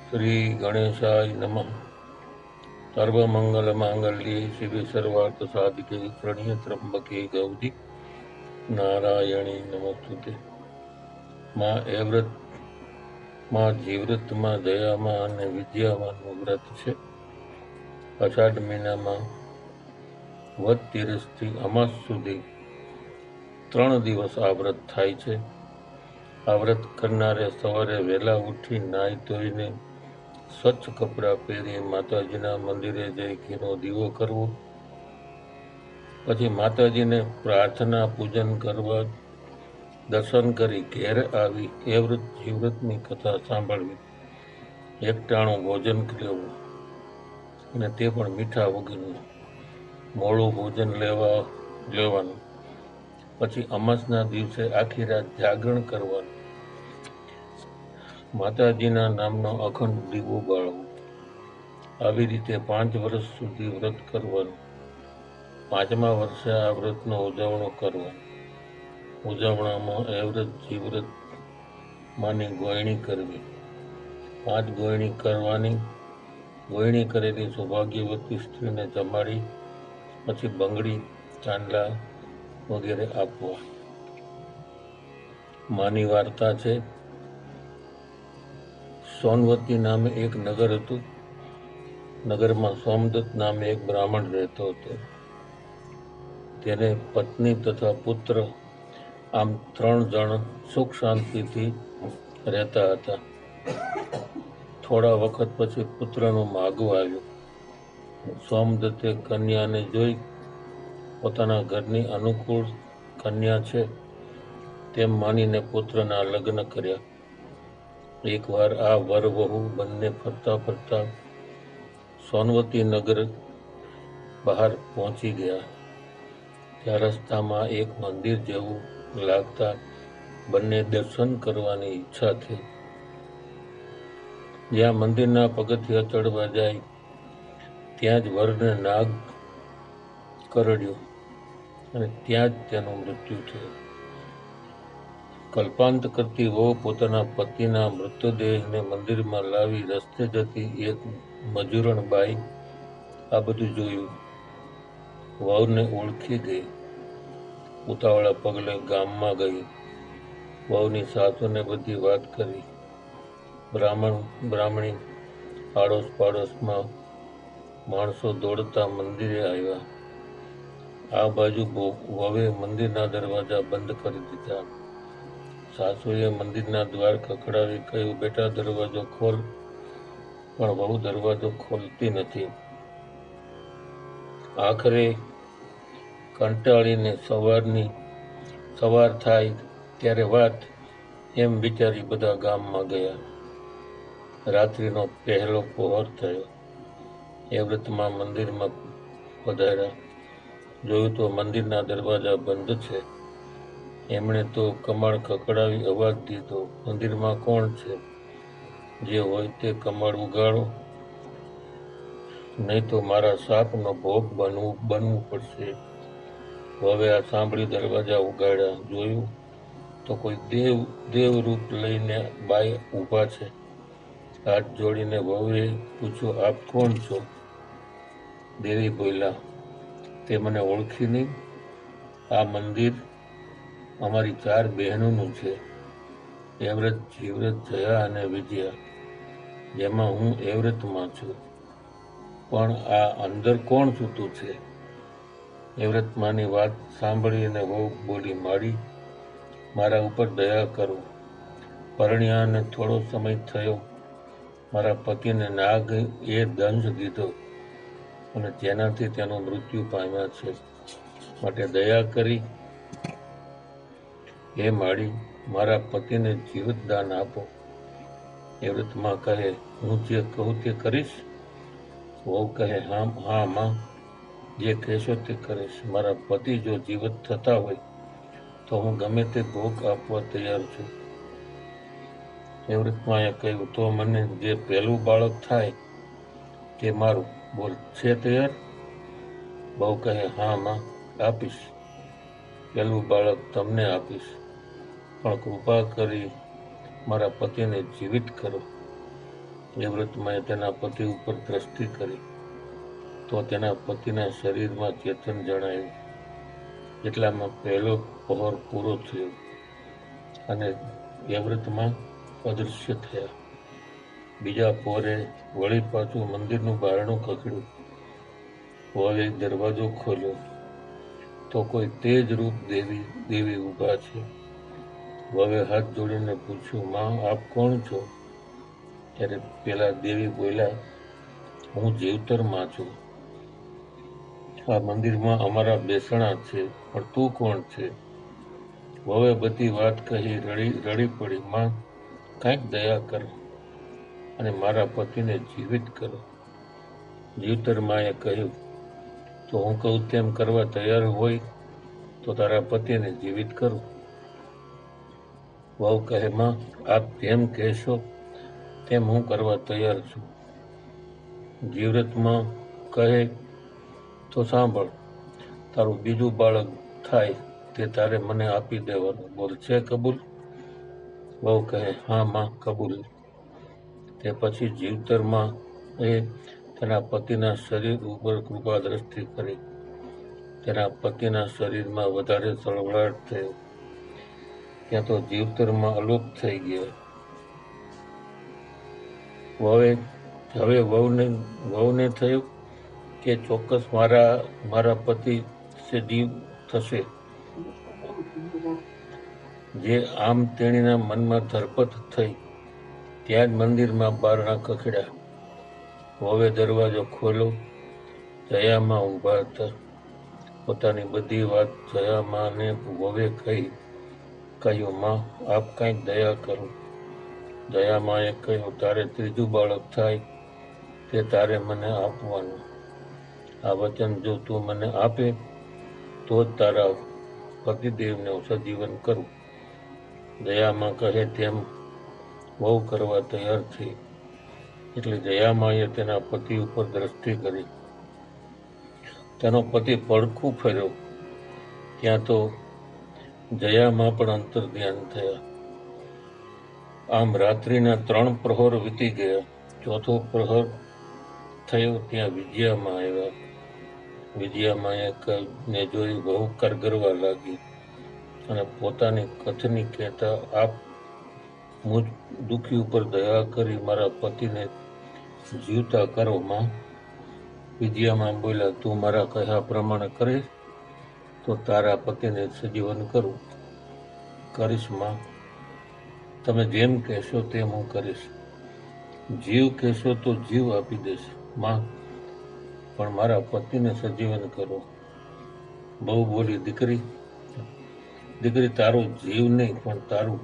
શ્રી ગણેશાય નમઃ. સર્વમંગલમાંગલ્યે શિવે સર્વાર્થ સાધિકે શરણ્ય ત્રંબકે ગૌરી નારાયણી નમસ્તુતે. માં એ વ્રત, માં જીવ્રતમાં દયામાં અને વિદ્યામાંનું વ્રત છે. અષાઢ મહિનામાં વદ તેરસથી અમાસ સુધી 3 દિવસ આ વ્રત થાય છે. આ વ્રત કરનારે સવારે વહેલા ઉઠી નાહી ધોઈને સ્વચ્છ કપડાં પહેરી માતાજીના મંદિરે જઈ ઘીનો દીવો કરવો, પછી માતાજીને પ્રાર્થના પૂજન કરવા, દર્શન કરી ઘેર આવી એ વ્રત જીવ્રતની કથા સાંભળવી, એકટાણું ભોજન લેવું અને તે પણ મીઠા વગરનું, મોડું ભોજન લેવાનું. પછી અમાસના દિવસે આખી રાત જાગરણ કરવાનું, માતાજીના નામનો અખંડ દીવો બાળવો. આવી રીતે 5 વર્ષ સુધી વ્રત કરવાનું. 5મા વર્ષે આ વ્રતનો ઉજવણો કરવાનો. ઉજવણામાં એ વ્રત જીવ્રત માની ગોયણી કરવી. 5 ગોયણી કરવાની. ગોયણી કરેલી સૌભાગ્યવતી સ્ત્રીને જમાડી પછી બંગડી, ચાંદલા વગેરે આપવા. માની વાર્તા છે. સોનવતી નામે એક નગર હતું. નગરમાં સોમદત્ત નામે એક બ્રાહ્મણ રહેતો હતો. તેને પત્ની તથા પુત્ર, આમ 3 જણ સુખ શાંતિથી રહેતા હતા. થોડા વખત પછી પુત્રનું માગવું આવ્યું. સોમદત્તે કન્યાને જોઈ પોતાના ઘરની અનુકૂળ કન્યા છે તેમ માનીને પુત્રના લગ્ન કર્યા. એકવાર આ વર વહુ બંને ફરતા ફરતા સોનવતી નગર બહાર પહોંચી ગયા. ત્યાં રસ્તામાં એક મંદિર જેવું લાગતા બંને દર્શન કરવાની ઈચ્છા થઈ. જ્યાં મંદિરના પગથિયા ચડવા જાય ત્યાં જ વરને નાગ કરડ્યો અને ત્યાં જ તેનું મૃત્યુ થયું. કલ્પાંત કરતી વહુ પોતાના પતિના મૃતદેહને મંદિરમાં લાવી રસ્તે જતી એક મજૂરણ બાઈ આ બધું જોયું. વહુને ઓળખી ગઈ. ઉતાવળા પગલે ગામમાં ગઈ. વહુની સાસુને બધી વાત કરી. બ્રાહ્મણી આડોશ પાડોશમાં માણસો દોડતા મંદિરે આવ્યા. આ બાજુ વહુએ મંદિરના દરવાજા બંધ કરી દીધા. સાસુએ મંદિરના દ્વાર ખખડાવી કહ્યું, બેટા દરવાજો ખોલ. પણ વહુ દરવાજો ખોલતી નથી. આખરે કંટાળીને સવાર થાય ત્યારે વાત એમ વિચારી બધા ગામમાં ગયા. રાત્રિનો પહેલો પહોર થયો. એ વ્રતમાં મંદિરમાં પધાર્યા. જોયું તો મંદિરના દરવાજા બંધ છે. એમણે તો કમાડ ખખડાવી અવાજ દીધો, મંદિરમાં કોણ છે? જે હોય તે કમાડ ઉગાડો, નહીં તો મારા શાપનો ભોગ બનવું પડશે. હવે આ સાંભળી દરવાજા ઉગાડ્યા. જોયું તો કોઈ દેવ રૂપ લઈને બાઈ ઊભા છે. હાથ જોડીને વહુએ પૂછ્યું, આપ કોણ છો? દેવી બોલ્યા, તે મને ઓળખી નહીં? આ મંદિર અમારી 4 બહેનોનું છે. એ વ્રત જીવ્રત, જયા અને વિજયા, જેમાં હું એ વ્રતમાં છું. પણ આ અંદર કોણ સૂતું છે? એ વ્રતમાંની વાત સાંભળીને વહુ બોલી, માડી, મારા ઉપર દયા કરો. પરણ્યાને થોડો સમય થયો. મારા પતિને નાગ એ દંશ દીધો અને જેનાથી તેનું મૃત્યુ પામ્યા છે. માટે દયા કરી હે માડી, મારા પતિને જીવતદાન આપો. એ વ્રતમાં કહે, હું જે કહું તે કરીશ? વહુ કહે, હા માં, જે કહેશો તે કરીશ. મારા પતિ જો જીવત થતા હોય તો હું ગમે તે ભોગ આપવા તૈયાર છું. એ વ્રતમાં એ કહ્યું, તો મને જે પહેલું બાળક થાય તે મારું. બોલ, છે તૈયાર? બહુ કહે, હા માં, આપીશ. પહેલું બાળક તમને આપીશ, પણ કૃપા કરી મારા પતિને જીવિત કરો. એ વ્રતમાં તેના પતિ ઉપર દ્રષ્ટિ કરી તો તેના પતિના શરીરમાં ચેતન જણાયું. એટલામાં પહેલો પહોર પૂરો થયો અને એ વ્રતમાં અદૃશ્ય થયા. બીજા પહોરે વળી પાછું મંદિરનું બારણું ખખડ્યું. વહુએ દરવાજો ખોલ્યો તો કોઈ તેજ રૂપ દેવી ઊભા છે. વહુએ હાથ જોડીને પૂછ્યું, માં આપ કોણ છો? ત્યારે પેલા દેવી બોલ્યા, હું જીવતર માં છું. આ મંદિરમાં અમારા બેસણા છે, પણ તું કોણ છે? વહુએ બધી વાત કહી રડી પડી. માં કાંઈક દયા કરો અને મારા પતિને જીવિત કરો. જીવતર માએ કહ્યું, તો હું કહું તેમ કરવા તૈયાર હોય તો તારા પતિને જીવિત કરું. વહુ કહે, માં આપ જેમ કહેશો તેમ હું કરવા તૈયાર છું. જીવ્રતમાં કહે, તો સાંભળ, તારું બીજું બાળક થાય તે તારે મને આપી દેવાનું. બોલ, છે કબૂલ? વહુ કહે, હા માં, કબૂલ. તે પછી જીવતરમાં એ તેના પતિના શરીર ઉપર કૃપા દ્રષ્ટિ કરી. તેના પતિના શરીરમાં વધારે સળવળાટ થયો. ત્યાં તો જીવતરમાં અલોપ થઈ ગયા. હવે વહુને થયું કે ચોક્કસ મારા પતિ સજીવ થશે. જે આમ તેણીના મનમાં ધરપત થઈ. ત્યાં જ મંદિરમાં બારણા ખખડ્યા. વહુએ દરવાજો ખોલ્યો. જયામાં ઊભા હતા. પોતાની બધી વાત જયામાને વહુએ કહ્યું, માં આપ કંઈક દયા કરો. જયામાએ કહ્યું, તારે ત્રીજું બાળક થાય તે તારે મને આપવાનું. આ વચન જો તું મને આપે તો જ તારા પતિદેવને હું સજીવન કરું. જયામા કહે તેમ વહુ કરવા તૈયાર થઈ. એટલે જયામાએ તેના પતિ ઉપર દ્રષ્ટિ કરી. તેનો પતિ પડખું ફર્યો. ત્યાં તો જયામા પણ અંતર ધ્યાન થયા. આમ રાત્રિના 3 પ્રહર વીતી ગયા. ચોથો પ્રહર થયો ત્યાં વિજયામાં આવ્યા. વિજયામાએ ને જોઈ બહુ કરગરવા લાગી અને પોતાની કથની કહેતા, આપ મુજ દુઃખી ઉપર દયા કરી મારા પતિને જીવતા કરો. માં વિજયામાં બોલ્યા, તું મારા કહ્યા પ્રમાણે કરીશ તો તારા પતિને સજીવન કરું. કરીશ માં, તમે જેમ કહેશો તેમ હું કરીશ. જીવ કહેશો તો જીવ આપી દઈશ માં, પણ મારા પતિને સજીવન કરો. બહુ બોલી, દીકરી તારો જીવ નહીં પણ તારું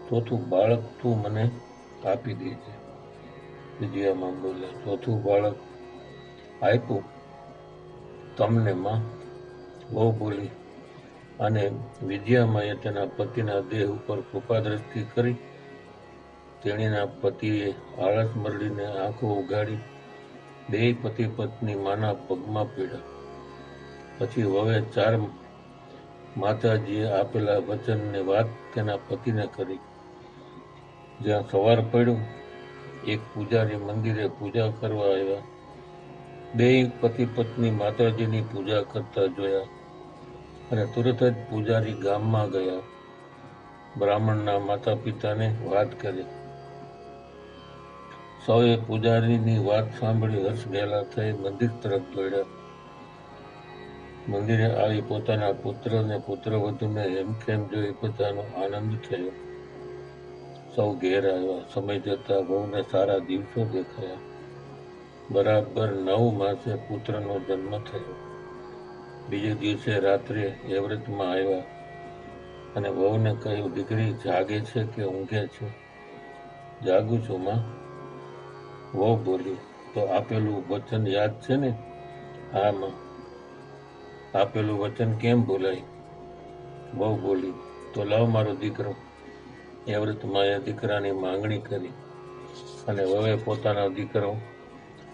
ચોથું બાળક તું મને આપી દેજે. વિજયામાં બોલ્યા, ચોથું બાળક આપ્યું તમને માં. બહુ બોલી અને વિજયામાએ તેના પતિના દેહ ઉપર કૃપા દ્રષ્ટિ કરી. તેણીના પતિએ આળસ મરડીને આંખો ઉઘાડી 2 પતિ પત્ની માના પગમાં પીડ્યા. પછી વહુએ 4 માતાજીએ આપેલા વચનની વાત તેના પતિને કરી. જ્યાં સવાર પડ્યું, એક પૂજારી મંદિરે પૂજા કરવા આવ્યા. 2 પતિ પત્ની માતાજીની પૂજા કરતા જોયા અને તુરત જ પૂજારી ગામમાં ગયા. બ્રાહ્મણના માતા પિતાને વાત કરી. સૌએ પૂજારીની વાત સાંભળી હર્ષ ગયેલા થઈ મંદિર તરફ દોડ્યા. મંદિરે આવી પોતાના પુત્ર અને પુત્રવધૂને હેમખેમ જોઈ બધાનો આનંદ થયો. સૌ ઘેર આવ્યા. સમય જતા વહુને સારા દિવસો દેખાયા. બરાબર 9 માસે પુત્રનો જન્મ થયો. બીજે દિવસે રાત્રે એ વ્રતમાં આવ્યા અને વહુને કહ્યું, દીકરી જાગે છે કે ઊંઘે છે? જાગું છું માં. વહુ બોલી, તો આપેલું વચન યાદ છે ને? હા માં. આપેલું વચન કેમ ભૂલાય? વહુ બોલી, તો લાવ મારો દીકરો. એ વ્રતમાં દીકરાની માંગણી કરી અને વહુએ પોતાનો દીકરો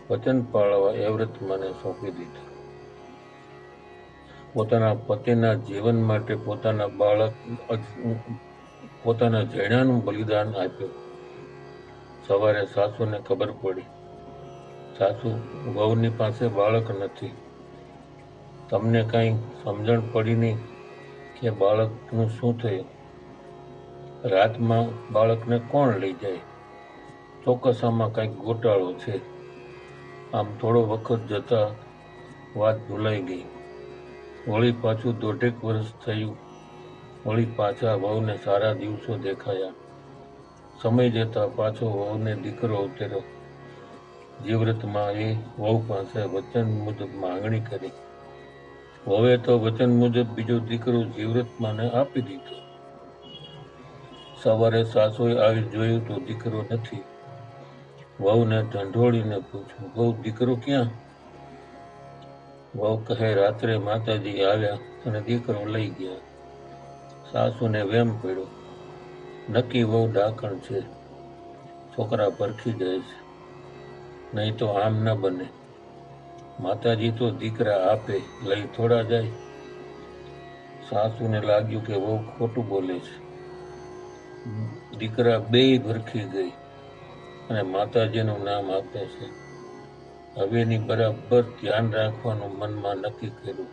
વચન પાળવા એ વ્રતમાને સોંપી દીધો. પોતાના પતિના જીવન માટે પોતાના જૈણાનું બલિદાન આપ્યું. સવારે સાસુને ખબર પડી. સાસુ, વહુની પાસે બાળક નથી. તમને કાંઈ સમજણ પડી નહીં કે બાળકનું શું થયું? રાતમાં બાળકને કોણ લઈ જાય? ચોક્કસ આમાં કંઈક ગોટાળો છે. આમ થોડો વખત જતા વાત ભૂલાઈ ગઈ. વળી પાછું 1.5 વર્ષ થયું. વળી પાછા વહુને સારા દિવસો દેખાયા. સમય જતા પાછો વહુને દીકરો ઉતર્યો. જીવ્રતમાં એ વહુ પાસે વચન મુજબ માંગણી કરી. વહુએ તો વચન મુજબ બીજો દીકરો જીવ્રતમાંને આપી દીધો. સવારે સાસુએ આવી જોયું તો દીકરો નથી. વહુને ઢંઢોળીને પૂછ્યું, વહુ, દીકરો ક્યાં? વહુ કહે, રાત્રે માતાજી આવ્યા અને દીકરો લઈ ગયા. સાસુને વેમ પડ્યો. નક્કી વહુ ડાકણ છે. છોકરા પરખી જાય છે. નહીં તો આમ ન બને. માતાજી તો દીકરા આપે, લઈ થોડા જાય. સાસુને લાગ્યું કે વહુ ખોટું બોલે છે. દીકરા બેય ભરખી ગઈ અને માતાજીનું નામ આપે છે. હવેની બરાબર ધ્યાન રાખવાનું મનમાં નક્કી કર્યું.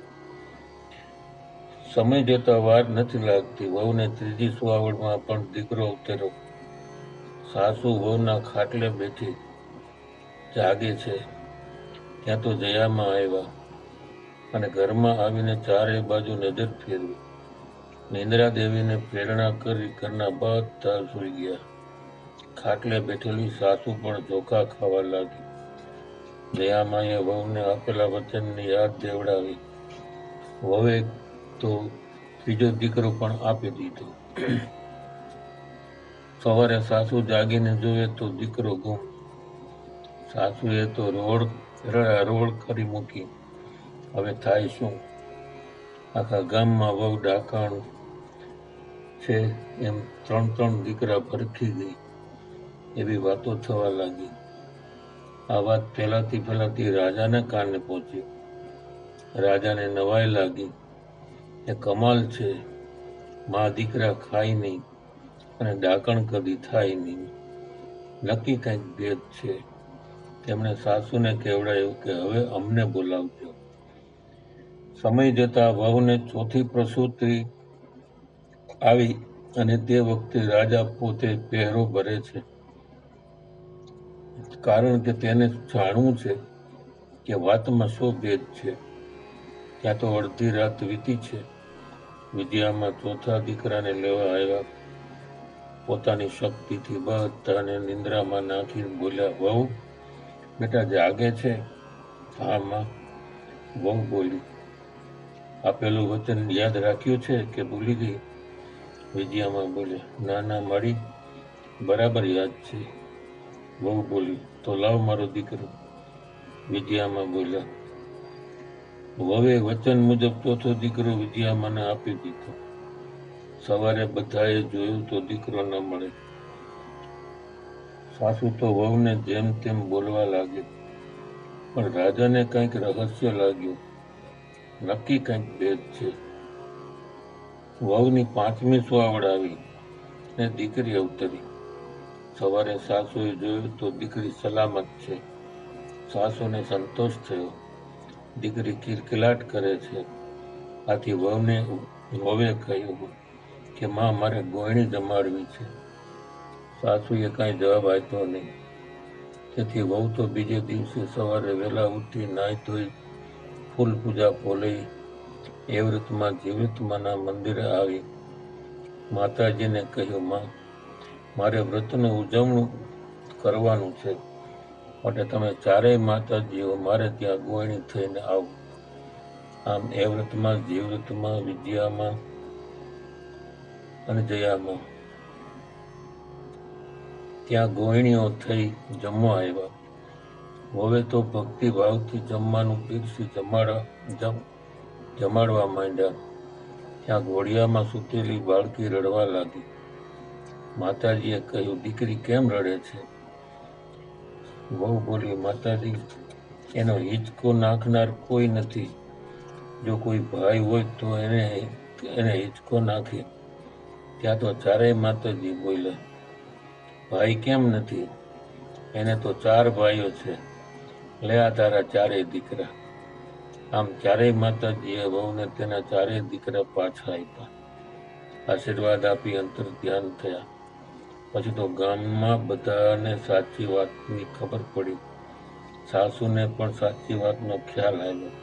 સમય જતા વાર નથી લાગતી. વહુને ત્રીજી સુવાવડમાં પણ દીકરો ઉતર્યો. સાસુ વહુના ખાટલે બેઠી જાગે છે ત્યાં તો જયામાં આવ્યા અને ઘરમાં આવીને ચારે બાજુ નજર ફેરવી. નિંદ્રા દેવીને પ્રેરણા કરી ઘરના બધા સૂઈ ગયા. ખાટલે બેઠેલી સાસુ પણ ચોખા ખાવા લાગી. દયામાએ વહુને આપેલા વચનની યાદ દેવડાવી. વહુએ તો ત્રીજો દીકરો પણ આપી દીધો. સવારે સાસુ જાગીને જોવે તો દીકરો ગુમ. સાસુએ તો રોડ કરી મૂકી. હવે થાય શું? આખા ગામમાં વહુ ડાકણ છે એમ 3 દીકરા ભરખી ગઈ એવી વાતો થવા લાગી. આ વાત ફેલાતી રાજાને કાને પહોંચી. રાજાને નવાઈ લાગી. એ કમાલ છે. મા દીકરા ખાય નહીં અને ડાકણ કદી થાય નહીં. નક્કી કંઈક ભેદ છે. તેમણે સાસુને કહેવડાયું કે હવે અમને બોલાવજો. સમય જતા વહુને ચોથી પ્રસૂતિ આવી અને તે વખતે રાજા પોતે પહેરો ભરે છે. કારણ કે તેને જાણવું છે કે વાતમાં શું ભેદ છે. ત્યાં તો અડધી રાત વીતી છે. વિદ્યામાં ચોથા દીકરાને લેવા આવ્યા. પોતાની શક્તિથી બધાને નિંદ્રામાં નાખી બોલ્યા, વહુ, બેટા જાગે છે? હા માં, વહુ બોલી. આપેલું વચન યાદ રાખ્યું છે કે ભૂલી ગઈ? વિદ્યામાં બોલ્યા, ના મારી બરાબર યાદ છે. વહુ બોલી, તો લાવ મારો દીકરો. વિદ્યામાં બોલ્યા. વહુએ વચન મુજબ ચોથો દીકરો વિદ્યામાને આપી દીધો. સવારે બધાએ જોયું તો દીકરો ન મળે. સાસુ તો વહુને જેમ તેમ બોલવા લાગી. પણ રાજાને કંઈક રહસ્ય લાગ્યું. નક્કી કંઈક ભેદ છે. વહુની 5મી સુવાવડ આવી ને દીકરી અવતરી. સવારે સાસુએ જોયું તો દીકરી સલામત છે. સાસુને સંતોષ થયો. દીકરી કિલકિલાટ કરે છે. આથી વહુએ કહ્યું કે માં, મારે ગોયણી જમાડવી છે. સાસુએ કાંઈ જવાબ આપ્યો નહીં. તેથી વહુ તો બીજે દિવસે સવારે વહેલા ઉઠી નાહી ધોઈ ફૂલ પૂજા પોલી એ વ્રતમાં જીવ્રતમાંના મંદિરે આવી. માતાજીને કહ્યું, માં, મારે વ્રતનું ઉજવણું કરવાનું છે, માટે તમે ચારેય માતાજીઓ મારે ત્યાં ગોયણી થઈને આવો. આમ એ વ્રતમાં, જીવ્રતમાં, વિદ્યામાં અને જયામાં ત્યાં ગોયણીઓ થઈ જમવા આવ્યા. હવે તો ભક્તિભાવથી જમવાનું પીરસી જમાડવા માંડ્યા. ત્યાં ઘોડિયામાં સૂતેલી બાળકી રડવા લાગી. માતાજીએ કહ્યું, દીકરી કેમ રડે છે? વહુ બોલી, માતાજી, એનો હિંચકો નાખનાર કોઈ નથી. જો કોઈ ભાઈ હોય તો એને હિંચકો નાખે. ત્યાં તો ચારેય માતાજી બોલ્યા, ભાઈ કેમ નથી? એને તો 4 ભાઈઓ છે, લે આ તારા 4 દીકરા. આમ ચારેય માતાજીએ વહુને તેના 4 દીકરા પાછા આપ્યા. આશીર્વાદ આપી અંતર ધ્યાન થયા. પછી તો ગામમાં બધાને સાચી વાતની ખબર પડી. સાસુને પણ સાચી વાતનો ખ્યાલ આવ્યો.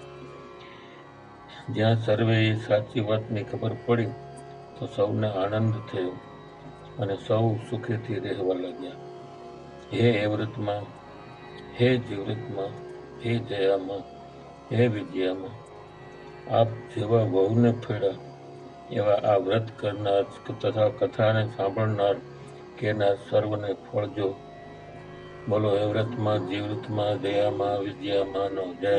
જ્યાં સર્વે સાચી વાતની ખબર પડી તો સૌને આનંદ થયો અને સૌ સુખેથી રહેવા લાગ્યા. હે એવ્રતમાં, હે જીવ્રતમાં, હે જયામાં, હે વિજયામાં, આપ જેવા વહુને ફેડા એવા આ વ્રત કરનાર તથા કથાને સાંભળનાર કેનાર સર્વને ફળજો. બોલો એવ્રતમાં, જીવ્રતમાં, જયામાં, વિજયામાં નો જય.